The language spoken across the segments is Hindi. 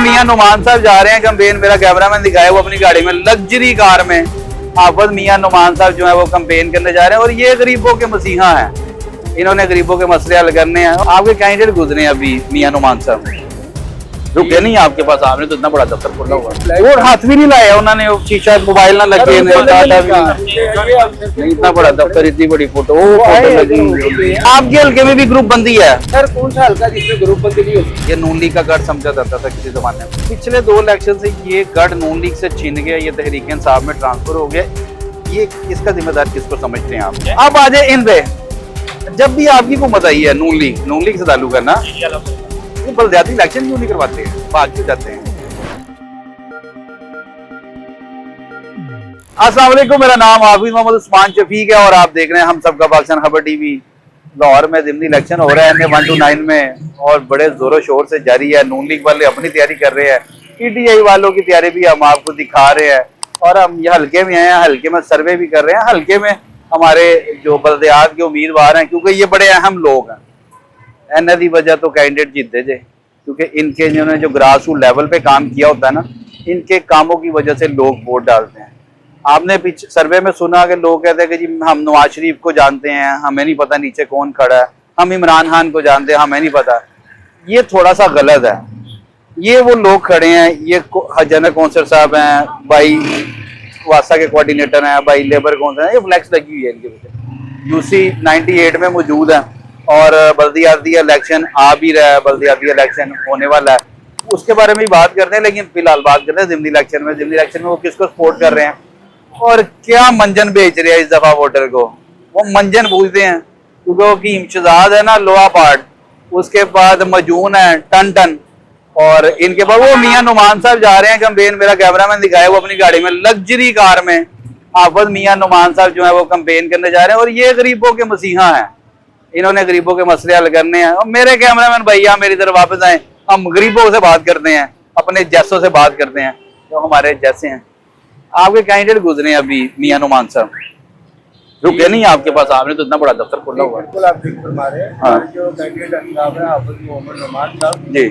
मियां नुमान साहब जा रहे हैं कैंपेन, मेरा कैमरामैन दिखाया वो अपनी गाड़ी में लग्जरी कार में। हाफिज मियां नुमान साहब जो है वो कैंपेन करने जा रहे हैं और ये गरीबों के मसीहा हैं, इन्होंने गरीबों के मसले हल करने हैं। आपके कैंडिडेट गुजरे हैं अभी मियां नुमान साहब, रुके नहीं आपके पास, आपने तो इतना बड़ा दफ्तर खोला हुआ और हाथ भी नहीं लाया उन्होंने, शीशा मोबाइल ना लगे, इतना बड़ा दफ्तर, इतनी बड़ी फोटो लगी। आपके हल्के में भी ग्रुप बंदी है सर? कौन सा हल्का जिसमें ग्रुप बंदी नहीं होती? ये नून लीग का गढ़ समझा जाता था किसी जमाने में। पिछले 2 इलेक्शन से ये गढ़ नून लीग से छीन गया, ये तहरीक इंसाफ में ट्रांसफर हो गया। ये इसका जिम्मेदार किसको समझते हैं आप? अब आ जाए इन पे, जब भी आपकी हुकूमत आई है नून लीग से ताल्लुक है ना, ये बलदियाती इलेक्शन क्यों नहीं करवाते हैं, भाग क्यों जाते हैं? अस्सलाम वालेकुम, मेरा नाम हाफिज मोहम्मद उस्मान शफीक है और आप देख रहे हैं हम सबका पाकिस्तान खबर टीवी। लाहौर में ज़िमनी इलेक्शन हो रहा है NA 1 to 9 में और बड़े जोरों शोर से जारी है। नून लीग वाले अपनी तैयारी कर रहे हैं, PTI वालों की तैयारी भी हम आपको दिखा रहे हैं और हम ये हल्के में हैं, हल्के में सर्वे भी कर रहे हैं। हल्के में हमारे जो बलदियात के उम्मीदवार हैं, क्योंकि ये बड़े अहम लोग हैं, एना की वजह तो कैंडिडेट जीतते थे, क्योंकि इनके जिन्होंने जो ग्रास रूट लेवल पे काम किया होता है ना, इनके कामों की वजह से लोग वोट डालते हैं। आपने पीछे सर्वे में सुना कि लोग कहते हैं कि जी हम नवाज शरीफ को जानते हैं, हमें नहीं पता नीचे कौन खड़ा है, हम इमरान खान को जानते हैं, हमें नहीं पता। ये थोड़ा सा गलत है। ये वो लोग खड़े हैं, ये जनरल कौंसल साहब हैं, भाई वासा के कोऑर्डिनेटर हैं, भाई लेबर कौंसल हैं, ये फ्लैक्स लगी हुई है इनके पीछे। UC 98 में मौजूद है और बल्दियाती इलेक्शन आ भी रहा है, बल्दियाती इलेक्शन होने वाला है, उसके बारे में भी बात करते हैं। लेकिन फिलहाल बात करते हैं ज़िमनी इलेक्शन में। ज़िमनी इलेक्शन में वो किसको सपोर्ट कर रहे हैं और क्या मंजन बेच रहे हैं इस दफा वोटर को। वो मंजन पूछते हैं क्योंकि वो कीम शहजाद है ना, लोहा पार्ट, उसके बाद मजून है टन टन, और इनके बाद वो मियां नुमान साहब जा रहे हैं कैंपेन, मेरा कैमरामैन दिखाया वो अपनी गाड़ी में लग्जरी कार में। हाफिज मियां नुमान साहब जो है वो कैंपेन करने जा रहे हैं और ये गरीबों के मसीहा हैं, इन्होंने गरीबों के मसले हल करने हैं। और मेरे कैमरामैन भैया मेरी तरफ वापस आए, हम गरीबों से बात करते हैं, अपने जैसों से बात करते हैं जो हमारे जैसे हैं। आपके कैंडिडेट गुजरे हैं अभी मियां नुमान साहब, रुके नहीं आपके पास, आपने तो इतना बड़ा दफ्तर खोला हुआ बिल्कुल आप ठीक फरमा रहे हैं। हाँ। जो कैंडिडेट है हाफिज मोहम्मद नुमान साहब जी,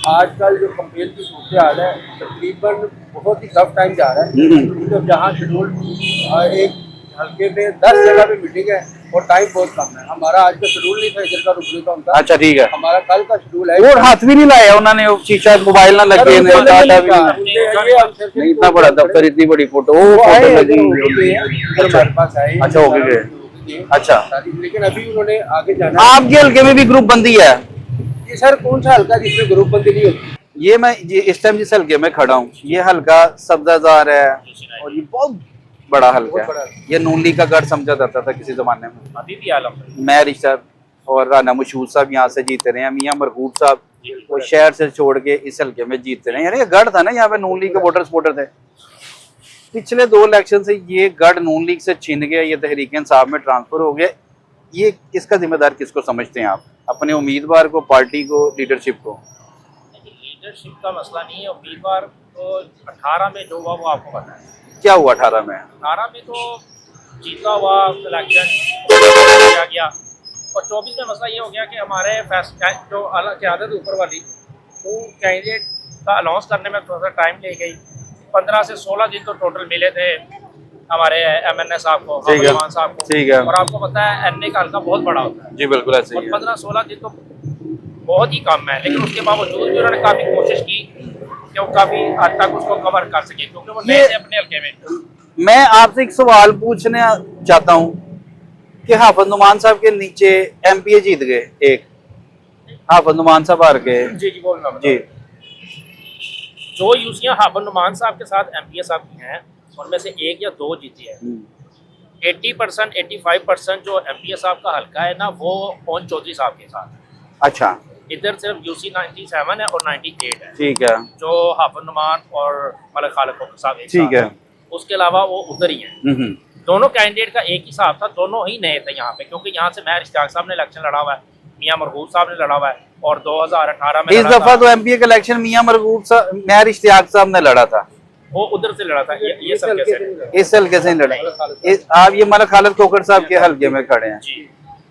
आजकल जो कंपेन की सूरत हाल है, तकरीबन बहुत ही टफ टाइम जा रहा है। तो जहाँ शेड्यूल एक हल्के पे 10 जगह पे मीटिंग है और टाइम बहुत कम है। हमारा आज का शेड्यूल नहीं था इधर का रुकने का उनका। अच्छा ठीक है, हमारा कल का शेड्यूल है। और हाथ भी नहीं लाया उन्होंने, शीशा मोबाइल ना लगे, इतना बड़ा दफ्तर, इतनी बड़ी फोटो लगी। हमारे पास आए। अच्छा हो गए, अच्छा। लेकिन अभी उन्होंने आगे जाना। आपके हल्के में भी ग्रुप बंदी है? ये सर कौन सा हल्का जिसमें ग्रुप बंदी नहीं होती? ये इस टाइम जिस हल्के में खड़ा हूँ, ये हल्का सब्जाजार है और ये बहुत बड़ा हल्का है। ये नून लीग का गढ़ समझा जाता था किसी जमाने में। अभी भी आलम मैं रिश्ता और राना मशहूद साहब यहाँ से जीते रहे हैं, मियां मरहूब साहब वो शहर से छोड़ के इस हल्के में जीते रहे हैं। यानी गढ़ था ना, यहाँ पे नून लीग के वोटर सपोर्टर थे। पिछले 2 इलेक्शन से ये गढ़ नून लीग से छीन गया, ये तहरीक इंसाफ में ट्रांसफर हो गया। ये इसका जिम्मेदार किसको समझते हैं आप? अपने उम्मीदवार को, पार्टी को, लीडरशिप को? लीडरशिप का मसला नहीं है। उम्मीदवार तो 18 में जो हुआ वो आपको पता है। क्या हुआ 18 में? 18 में तो जीता हुआ इलेक्शन किया गया और 24 में मसला ये हो गया कि हमारे जो क़यादत ऊपर वाली वो कैंडिडेट का अनाउंस करने में थोड़ा सा टाइम ले गई। 15 से 16 दिन तो टोटल मिले थे हमारे MNA साहब को, नुमान साहब को। ठीक है। और आपको पता है NA का हल्का बहुत बड़ा होता है। जी बिल्कुल ऐसे ही है। 15-16 दिन तो बहुत ही कम है, लेकिन उसके बावजूद भी उन्होंने काफ़ी कोशिश की कि वो काफ़ी हद तक उसको कवर कर सके, क्योंकि वो नए थे अपने हल्के में। मैं आपसे एक सवाल पूछने चाहता हूँ कि हाफिज नुमान साहब के नीचे MPA जीत गए, एक हाफिज नुमान साहब हार गए। जी बोलना जी, जो यूसियाँ हाफिज नुमान साहब के साथ MPA साहब की हैं उनमें से 1 या 2 जीती है। 80% 85% जो MPA साहब का हल्का है ना, वो पवन चौधरी साहब के साथ है। अच्छा, इधर सिर्फ UC 97 है और 98 है, ठीक है, जो हाफिज नुमान और मलिक खालिद साहब एक ठीक साथ है। हैं। उसके अलावा वो उधर ही हैं। दोनों कैंडिडेट का एक ही हिसाब था, दोनों ही नए थे यहाँ पे, क्योंकि यहाँ से महर इश्तियाक साहब ने इलेक्शन लड़ा हुआ है, मियां मरहूब साहब ने लड़ा हुआ है और 2018 में इस दफा तो MPA का इलेक्शन मियां मरहूब साहब, महर इश्तियाक साहब ने लड़ा था, वो उधर से लड़ा था। ये सब कैसे? इस हल्के से लड़ा। आप ये मलिक खालिद खोखर साहब के हल्के में खड़े हैं। जी,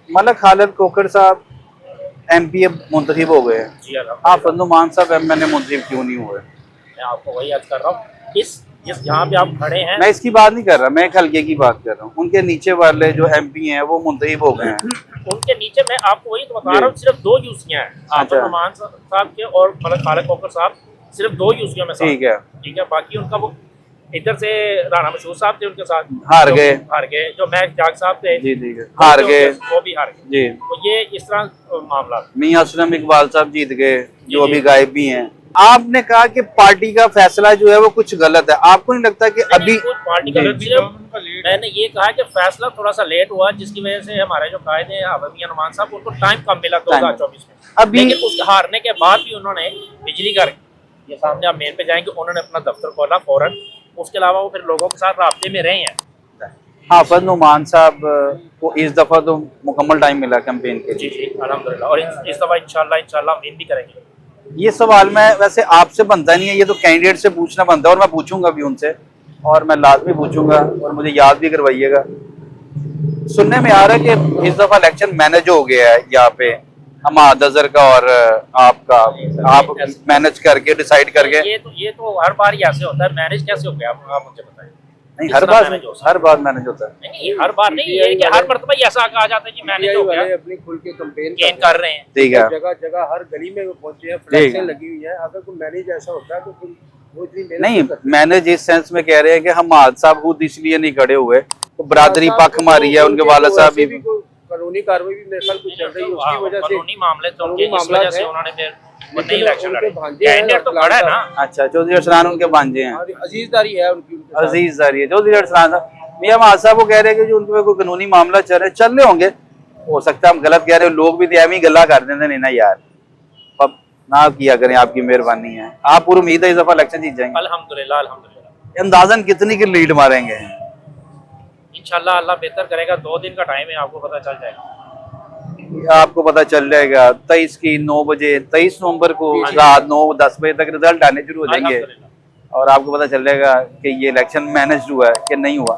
मलिक खालिद खोखर साहब MP मुंतखब हो गए हैं, जी आप अल्हम्दुलिल्लाह। नुमान साहब MNA मुंतखब क्यों नहीं हुए? मैं आपको वही अर्ज कर रहा हूँ, जिस जहाँ पे आप खड़े हैं, मैं इसकी बात नहीं कर रहा, मैं एक हल्के की बात कर रहा हूँ। उनके नीचे वाले जो MP हैं वो मुंतखब हो गए हैं। उनके नीचे मैं आपको वही तो बता रहा हूँ, सिर्फ 2 यूसियाँ हैं, आफत अच्छा। नुमान साहब के और मतलब खालिद कोकर साहब, सिर्फ 2 यूसियों में साथ। ठीक है, ठीक है, बाकी उनका वो इधर से राना मशहूर साहब थे उनके साथ, हार जो गए। हार गए। जो महक जाग साहब थे, जी ठीक है, वो हार थे गए वो भी हार गए। जी। तो ये इस तरह मामला। मियां असलम इकबाल साहब जीत गए, जो जी। अभी गायब भी हैं। आपने कहा कि पार्टी का फैसला जो है वो कुछ गलत है, आपको नहीं लगता कि अभी पार्टी जी। का सिर्फ मैंने ये कहा कि फैसला थोड़ा सा लेट हुआ, जिसकी वजह से हमारे जो कायदे हैं मियां नुमान साहब, उनको टाइम कम मिला 2024 में। अभी लेकिन उस हारने के बाद भी उन्होंने बिजली घर, ये सामने आप मेन पे जाएंगे, उन्होंने अपना दफ्तर खोला फौरन। उसके अलावा वो फिर लोगों के साथ राब्ते में रहे हैं। हाफिज नुमान साहब को इस दफा तो मुकम्मल टाइम मिला कैंपेन के जी लिए। जी अल्हम्दुलिल्लाह, और इस दफा इंशाल्लाह उम्मीद भी करेंगे। ये सवाल मैं वैसे आपसे बनता नहीं है, ये तो कैंडिडेट से पूछना बनता है, और मैं पूछूंगा भी उनसे, और मैं लाजमी पूछूंगा, और मुझे याद भी करवाइएगा। सुनने में आ रहा है कि इस दफा इलेक्शन मैनेज हो गया है यहाँ पे, हमाद अजहर का और आपका, आप मैनेज करके डिसाइड करके। ये तो हर बार ही ऐसे होता है। मैनेज कैसे हो गया आप मुझे बताएं। नहीं, किस हर तरह बार manage हो सकता हर बार मैनेज होता है। नहीं, हर बार नहीं, ये कि हर मर्तबा ही ऐसा कहा जाता है कि मैनेज हो गया, अपनी खुल के कंपेन गेन कर रहे हैं। ठीक है, जगह जगह हर गली में वो पहुंचे हैं, ठीक फ्लैक्सें है। लगी हुई हैं। अगर कोई मैनेज ऐसा होता है तो फिर वो इतनी मेहनत नहीं, करते। मैनेज इस सेंस में कह रहे हैं कि हमाद साहब खुद इसलिए नहीं खड़े हुए, तो बरादरी साहब पक्ष को हमारी है, उनके वाला साहब वैसे भी। कोई कानूनी कार्रवाई भी मेरे ख्याल कुछ चल रही है, उसकी वजह से कानूनी मामले तो कानूनी उनके इस मामला वजह से है। उन्होंने फिर लेकिन नई इलेक्शन उनके लड़ी। भांजे हैं, कैंडिडेट तो अफलान खड़ा है ना। साहब। अच्छा, चौधरी अरसलान उनके भांजे हैं, और अजीजदारी है उनकी उनके साथ। अजीज जारी है चौधरी अरसलान साहब। मियां हमाद साहब वो कह रहे हैं कि जो उनके पे कोई कानूनी मामला चल रहे होंगे, हो सकता है हम गलत कह रहे हो, लोग भी तो एम ही गला कर देते नहीं ना यार, अब ना किया करें, आपकी मेहरबानी है। आप पूरी उम्मीद है इस दफा इलेक्शन जीत जाएंगे? अल्हम्दुलिल्लाह अल्हम्दुलिल्लाह, अंदाजन कितनी की लीड मारेंगे? इंशाल्लाह अल्लाह बेहतर करेगा। 2 दिन का टाइम है, आपको पता चल जाएगा। आपको पता चल जाएगा 23 की 9 बजे, 23 नवंबर को रात 9-10 बजे तक रिजल्ट आने शुरू हो जाएंगे, अल्हम्दुलिल्लाह और आपको पता चल जाएगा कि ये इलेक्शन मैनेज हुआ है कि नहीं हुआ।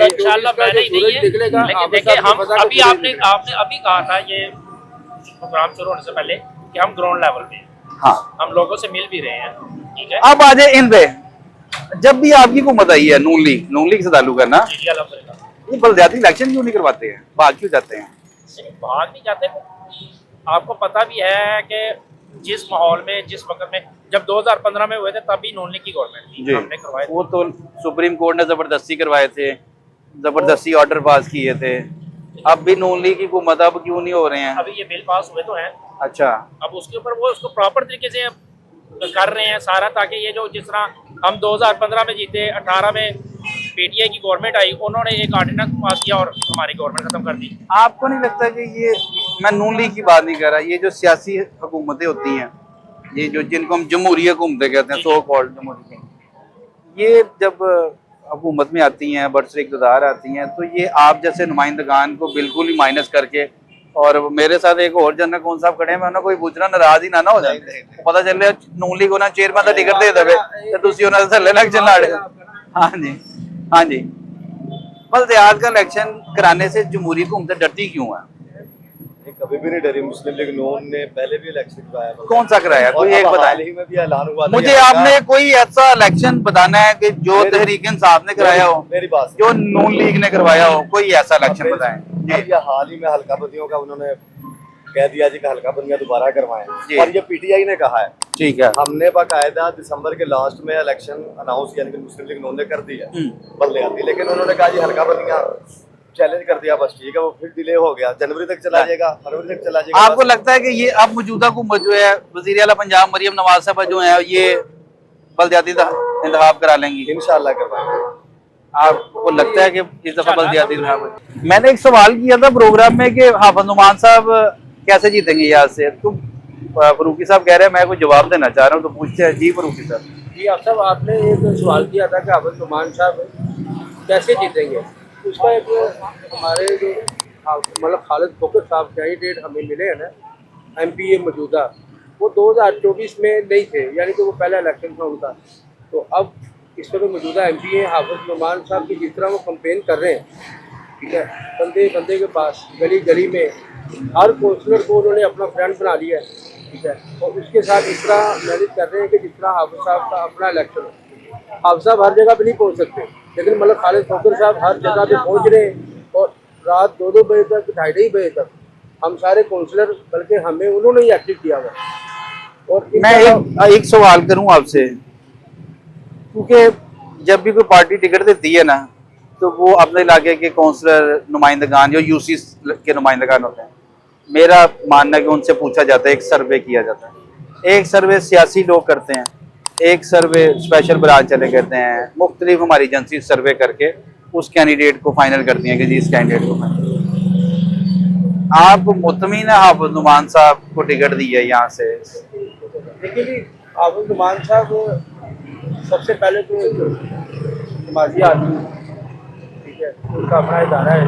इंशाल्लाह मैंने ही नहीं है। निकलेगा। लेकिन देखिए, हम अभी आपने अभी कहा था ये प्रोग्राम शुरू होने से पहले कि हम ग्राउंड लेवल पे हैं, हाँ, हम लोगों से मिल भी रहे हैं। ठीक है, अब आ जाए इन पे। जब भी आपकी हुकूमत आई है, नून लीग से ताल्लुक है ना, जी जी अल्हम्दुलिल्लाह। ये बलदियाती इलेक्शन क्यों नहीं करवाते हैं, भाग क्यों जाते हैं? भाग नहीं जाते। आपको पता भी है कि जिस माहौल में, जिस वक्त में, जब 2015 में हुए थे तभी नून लीग की गवर्नमेंट थी, हमने करवाए थे। वो तो सुप्रीम कोर्ट ने जबरदस्ती करवाए थे, जबरदस्ती ऑर्डर पास किए थे। अब भी नून लीग की हुकूमत, अब क्यों नहीं हो रहे हैं? अभी ये बिल पास हुए तो हैं, अच्छा, अब उसके ऊपर वो उसको प्रॉपर तरीके से कर रहे हैं सारा, ताकि ये जो जिस तरह हम 2015 में जीते, 18 में पीटीआई की गवर्नमेंट आई, उन्होंने एक ऑर्डिनेंस पास किया और हमारी गवर्नमेंट खत्म कर दी। आपको नहीं लगता कि ये, मैं नून लीग की बात नहीं कर रहा, ये जो सियासी हुकूमतें होती हैं, ये जो जिनको हम जमहूरी हुकूमतें कहते हैं, सो कॉल्ड जमहूरी, ये जब हुकूमत में आती हैं, बरसर इक़्तिदार आती हैं, तो ये आप जैसे नुमाइंदगान को बिल्कुल ही माइनस करके, और मेरे साथ एक और जनरल कौन साहब खड़े हैं, मैं कोई पूछना नाराज ही ना हो जाए, पता चल रहा नून लीग होना चेयरमैन का टिकट दे दे तो तुसी उन्होंने थल्ले इलेक्शन लड़। हाँ जी, हाँ जी, बल्दियात का इलेक्शन कराने से जमहूरी हुकूमतें डरती क्यों है? कभी भी नहीं डरी। मुस्लिम लीग नून ने पहले भी इलेक्शन कराया। कौन सा कराया, कोई एक हाल बताए ही में भी ऐलान हुआ था। मुझे। आपने कोई ऐसा इलेक्शन बताना है कि जो तहरीक इंसाफ ने कराया हो, मेरी बात जो नून लीग ने करवाया हो, कोई ऐसा इलेक्शन बताएं जी। ये हाल ही में हल्का बंदियों का उन्होंने कह दिया जी कि हल्का बंदियां दोबारा जी। करवाएं, और ये पीटीआई ने कहा है। ठीक है, हमने बाकायदा दिसंबर के लास्ट में इलेक्शन अनाउंस यानी कि मुस्लिम लीग नून ने कर दी है बल्दियाती, लेकिन उन्होंने कहा जी हल्का बंदियां चैलेंज कर दिया, बस ठीक है, वो फिर डिले हो गया, जनवरी तक चला जाएगा, फरवरी तक चला जाएगा। आपको लगता है कि ये अब मौजूदा हुकूमत जो है, वज़ीर आला पंजाब मरियम नवाज साहब जो है, ये बल्दियाती इंतखाब करा लेंगी? इंशाल्लाह करवाएंगे। आपको लगता है कि इस दफा बल्दियाती इंतखाब? मैंने एक सवाल किया था प्रोग्राम में कि हाफिज नुमान साहब कैसे जीतेंगे यहाँ से, तो फरूकी साहब कह रहे हैं मैं कोई जवाब देना चाह रहा हूँ, तो पूछते हैं जी फरूकी साहब। जी आप साहब, आपने एक सवाल किया था कि हाफिज नुमान साहब कैसे जीतेंगे। उसका एक हमारे जो मतलब खालिद कोकर साहब कैंडिडेट हमें मिले हैं ना, MPA मौजूदा, वो 2024 में नहीं थे, यानी कि वो पहला इलेक्शन था उनका। तो अब इस वक्त मौजूदा MPA हाफिज नुमान साहब की जिस तरह वो कंपेन कर रहे हैं, ठीक है, बंदे बंदे के पास, गली गली में, हर काउंसलर को उन्होंने अपना फ्रेंड बना लिया है, ठीक है, और उसके साथ इस तरह मैनेज कर रहे हैं कि जिस तरह हाफिज साहब का अपना इलेक्शन हो। हाफिज साहब हर जगह पे नहीं पहुंच सकते, लेकिन मतलब खालिद फखर साहब हर जगह पे पहुंच रहे हैं, और रात 2-2 बजे तक, 2:30 बजे तक हम सारे काउंसलर, बल्कि हमें उन्होंने ही एक्टिव किया हुआ है। और मैं एक सवाल करूं आपसे, क्योंकि जब भी कोई पार्टी टिकट देती है ना, तो वो अपने इलाके के काउंसलर नुमाइंदगान जो यूसी के नुमाइंदगान होते हैं, मेरा मानना है कि उनसे पूछा जाता है, एक सर्वे किया जाता है। एक सर्वे सियासी लोग करते हैं, एक सर्वे स्पेशल ब्रांच चले करते हैं, मुख्तलिफ हमारी एजेंसी सर्वे करके उस कैंडिडेट को फाइनल करती हैं कि जी इस कैंडिडेट को फाइनल। आप मुतमिन है हाफिज नुमान साहब को टिकट दी है यहाँ से? देखिए जी, हाफिज नुमान साहब सबसे पहले तो नमाजी आदमी, ठीक है, उनका अपना इदारा है,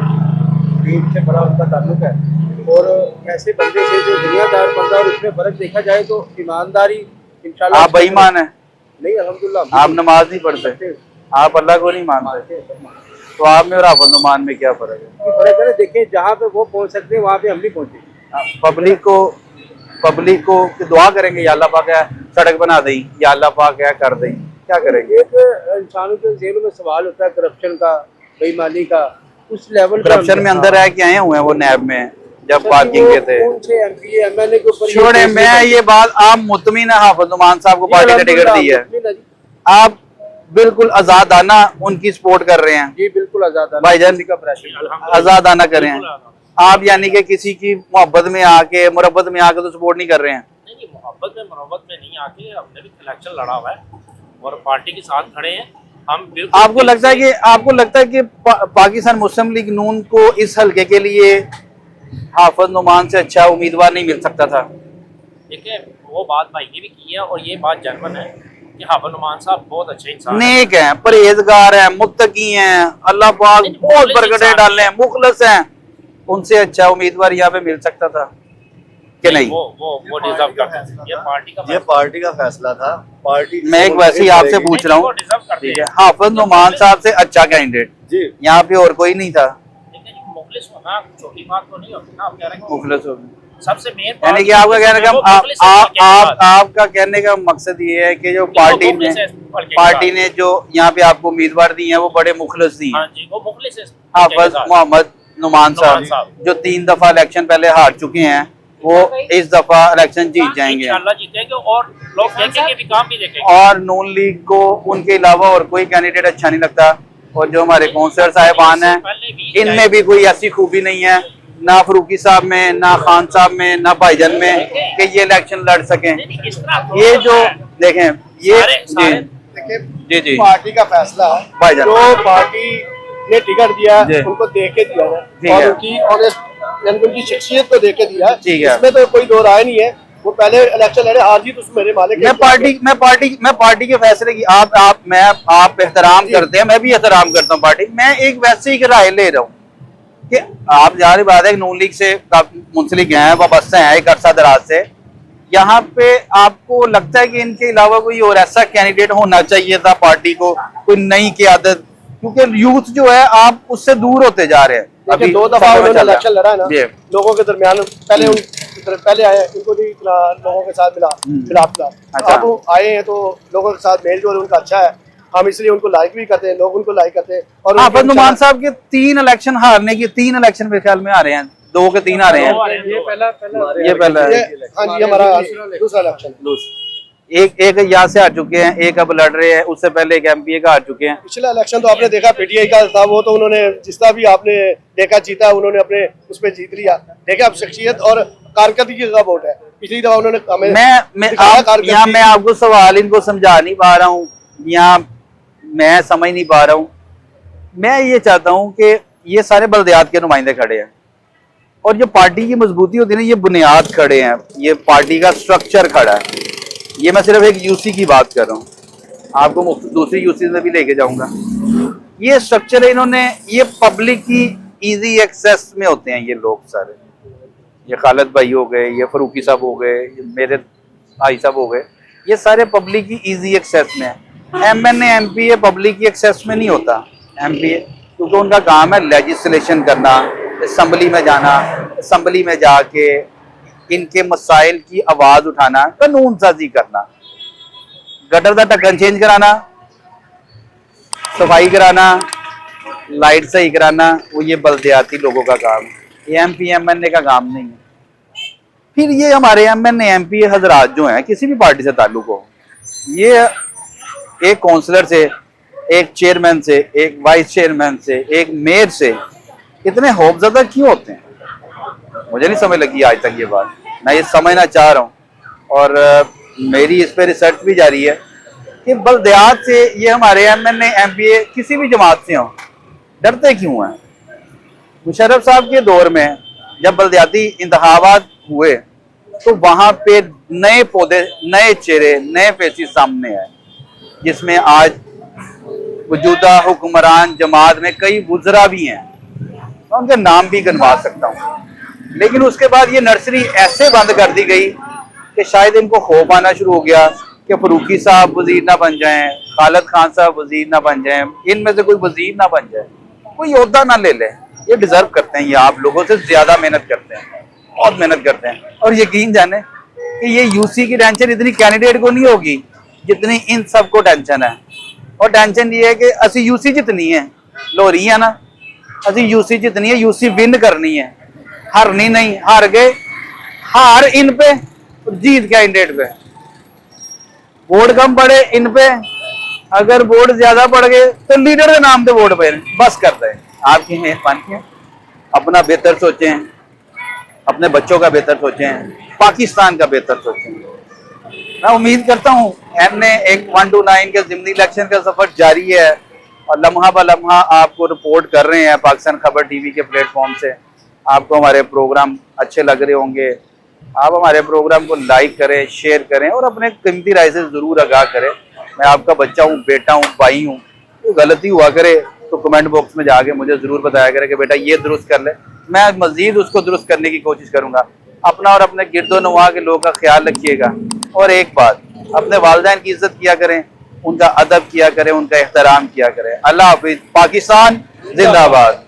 दीन से बड़ा उनका ताल्लुक है, और ऐसे बंदे से जो दुनियादार बंदा, और उसमें फर्क देखा जाए तो ईमानदारी इंशाल्लाह। आप बेईमान है? नहीं, अल्हम्दुलिल्लाह। आप नमाज नहीं पढ़ते, आप अल्लाह को नहीं मानते, तो आप में और हाफिज नुमान में क्या फर्क है? फर्क है, देखें जहाँ पे वो पहुँच सकते हैं वहाँ पे हम नहीं पहुँचे। पब्लिक को दुआ करेंगे या अल्लाह पाक है सड़क बना दें, या अल्लाह पाक है कर दें, क्या करेंगे? एक इंसानों के ज़हन में सवाल होता है करप्शन का, बेईमानी का, उस लेवल करप्शन में अंदर रह के आए हुए हैं वो नैब में जब पार्किंग के थे। MP MLA के ऊपर छोड़े, मैं ये बात, आप मुतमिन है हाफिज नुमान साहब को पार्टी ने टिकट दी है, आप बिल्कुल आजादाना उनकी सपोर्ट कर रहे हैं? जी बिल्कुल आजादाना भाईजान, का प्रेशर आजादाना करें आप, यानी कि किसी की मोहब्बत में आके, मुरब्बत में आके तो सपोर्ट नहीं कर रहे हैं? नहीं, मोहब्बत में मुरब्बत में नहीं आके, हमने भी इलेक्शन लड़ा हुआ है और पार्टी के साथ खड़े हैं हम। आपको लगता है कि पाकिस्तान मुस्लिम लीग नून को इस हल्के के लिए हाफिज नुमान से अच्छा उम्मीदवार नहीं मिल सकता था? देखिए, वो बात भाई ने भी की है, और ये बात जर्मन है कि हाफिज नुमान साहब बहुत अच्छे इंसान नेक हैं, परहेजगार हैं, मुत्तकी हैं, अल्लाह पाक बहुत बरकतें डाले हैं, मुखलस हैं, उनसे अच्छा उम्मीदवार यहाँ पे मिल सकता था कि नहीं? वो डिजर्व करते हैं। ये पार्टी का फैसला था। पार्टी मैं एक वैसे ही आपसे पूछ रहा हूँ, ठीक है, हाफिज नुमान साहब से अच्छा कैंडिडेट जी यहाँ पे और कोई नहीं था? मुखलिस होना छोटी बात तो नहीं होती ना, आप कह रहे हैं मुखलस हो, सबसे मेन यानी कि आपका कहने का आपका कहने का मकसद ये है कि जो पार्टी ने जो यहाँ पे आपको उम्मीदवार दी है वो बड़े मुखलिस दी हैं। हाँ जी, वो मुखलिस है। हाफिज मोहम्मद नुमान साहब जो 3 दफा इलेक्शन पहले हार चुके हैं, वो इस दफा इलेक्शन जीत जाएंगे इंशाल्लाह जीतेंगे, और लोग देखेंगे भी, काम भी देखेंगे। और नून लीग को उनके अलावा और कोई कैंडिडेट अच्छा नहीं लगता, और जो हमारे काउंसलर साहिबान हैं इनमें भी कोई ऐसी खूबी नहीं है, ना फरूकी साहब में, ना खान साहब में, ना भाईजान में, कि ये इलेक्शन लड़ सकें। ये जो देखें, ये जी जी पार्टी का फैसला है, भाईजान, जो पार्टी ने टिकट दिया जी। है उनको देख के दिया ठीक है, और है। उनकी ऑनेस्ट यानी उनकी शख्सियत को देख के दिया है, ठीक है। इसमें तो कोई दो राय नहीं है। वो पहले इलेक्शन लड़े, हार जीत उसमें मेरे मालिक मैं पार्टी के फैसले की आप एहतराम करते हैं, मैं भी एहतराम करता हूँ पार्टी। मैं एक वैसे ही राय ले रहा हूँ कि आप जाहिर बात है नून लीग से मुंसलिक हैं, वाबस्ता हैं एक अरसा दराज से, यहाँ पे आपको लगता है कि इनके अलावा कोई और ऐसा कैंडिडेट होना चाहिए था पार्टी को, कोई नई क़यादत? क्योंकि यूथ जो है आप उससे दूर होते जा रहे हैं। अभी 2 दफा उन्होंने इलेक्शन लड़ा है ना, लोगों के दरमियान पहले आए, इनको भी इतना लोगों के साथ मिलाप था। अच्छा। अब आए हैं तो लोगों के साथ मेल जोल उनका अच्छा है, हम इसलिए उनको लाइक भी करते हैं, लोग उनको लाइक करते हैं। और हाफिज नुमान साहब के 3 इलेक्शन हारने की, 3 इलेक्शन मेरे ख्याल में आ रहे हैं, 2 के 3 आ रहे हैं। ये पहला है। हाँ जी, हमारा दूसरा इलेक्शन। एक यहाँ से हार चुके हैं, एक अब लड़ रहे हैं, उससे पहले एक MPA का हार चुके हैं। पिछला इलेक्शन तो आपने देखा PTI का था, वो तो उन्होंने जितना भी आपने देखा जीता, उन्होंने अपने उस पर जीत लिया। देखा अब शख्सियत और कारकर्दगी का वोट है। पिछली दफा उन्होंने हमें मैं आपको सवाल इनको समझा नहीं पा रहा हूँ, यहाँ मैं समझ नहीं पा रहा हूँ। मैं ये चाहता हूँ कि ये सारे बल्दियात के नुमाइंदे खड़े हैं, और जो पार्टी की मजबूती होती है ना, ये बुनियाद खड़े हैं, ये पार्टी का स्ट्रक्चर खड़ा है। ये मैं सिर्फ एक यूसी की बात कर रहा हूँ, आपको दूसरी यूसी में भी लेके जाऊंगा। ये स्ट्रक्चर है, इन्होंने, ये पब्लिक की इजी एक्सेस में होते हैं ये लोग सारे, ये खालिद भाई हो गए, ये फरूकी साहब हो गए, ये मेरे भाई साहब हो गए, ये सारे पब्लिक की इजी एक्सेस में है। MNA MPA पब्लिक की एक्सेस में नहीं होता। MPA क्योंकि उनका काम है लेजिस्लेशन करना, असम्बली में जाना, असम्बली में जाके इनके मसाइल की आवाज़ उठाना, कानून साजी करना, गटर का ढक्कन चेंज कराना, सफाई कराना, लाइट सही कराना, वो ये बल्दियाती लोगों का काम है, ये MP MNA का काम नहीं है। फिर ये हमारे MNA MP हजरात जो हैं किसी भी पार्टी से ताल्लुक हो, ये एक काउंसलर से, एक चेयरमैन से, एक वाइस चेयरमैन से, एक मेयर से इतने खौफजदा क्यों होते हैं? मुझे नहीं समझ लगी आज तक ये बात, मैं ये समझना चाह रहा हूँ। और मेरी इस पर रिसर्च भी जारी है कि बल्दियात से ये हमारे MNA MP किसी भी जमात से हों, डरते क्यों हैं? मुशर्रफ साहब के दौर में जब बल्दियाती इंतखाबात हुए तो वहाँ पे नए पौधे, नए चेहरे, नए फेसेस सामने आए, जिसमें आज मौजूदा हुक्मरान जमात में कई वुज़रा भी हैं, मैं उनके नाम भी गिनवा सकता हूँ। लेकिन उसके बाद ये नर्सरी ऐसे बंद कर दी गई कि शायद इनको खौफ आना शुरू हो गया कि फरूकी साहब वजीर ना बन जाएं, खालिद खान साहब वजीर ना बन जाएं, इनमें से कोई वजीर ना बन जाए, कोई ओहदा ना ले ले। ये डिजर्व करते हैं, ये आप लोगों से ज्यादा मेहनत करते हैं, बहुत मेहनत करते हैं। और यकीन जाने कि ये यूसी की टेंशन इतनी कैंडिडेट को नहीं होगी जितनी इन सबको टेंशन है। और टेंशन ये है कि असी यूसी जितनी है लोरी है ना, असी यूसी जितनी है, यूसी विन करनी है, हारनी नहीं। हार गए, हार इन पे, जीत कैंडिडेट पे। वोट कम पड़े इन पे, अगर वोट ज्यादा पड़ गए तो लीडर के नाम पे वोट पे बस करते हैं। आपकी मेहरबानी है, अपना बेहतर सोचें, अपने बच्चों का बेहतर सोचें, पाकिस्तान का बेहतर सोचें। मैं उम्मीद करता हूँ हमने एक 1 to 9 के ज़िमनी इलेक्शन का सफर जारी है और लम्हा ब लम्हा आपको रिपोर्ट कर रहे हैं पाकिस्तान खबर टीवी के प्लेटफॉर्म से। आपको हमारे प्रोग्राम अच्छे लग रहे होंगे, आप हमारे प्रोग्राम को लाइक करें, शेयर करें और अपने कीमती राय से ज़रूर आगाह करें। मैं आपका बच्चा हूँ, बेटा हूँ, भाई हूँ, तो गलती हुआ करे तो कमेंट बॉक्स में जाके मुझे ज़रूर बताया करें कि बेटा ये दुरुस्त कर ले, मैं मज़ीद उसको दुरुस्त करने की कोशिश करूँगा। अपना और अपने गिरदोनवा के लोगों का ख्याल रखिएगा। और एक बात, अपने वालिदैन की इज्जत किया करें, उनका अदब किया करें, उनका एहतराम किया करें। अल्लाह हाफिज़। पाकिस्तान जिंदाबाद।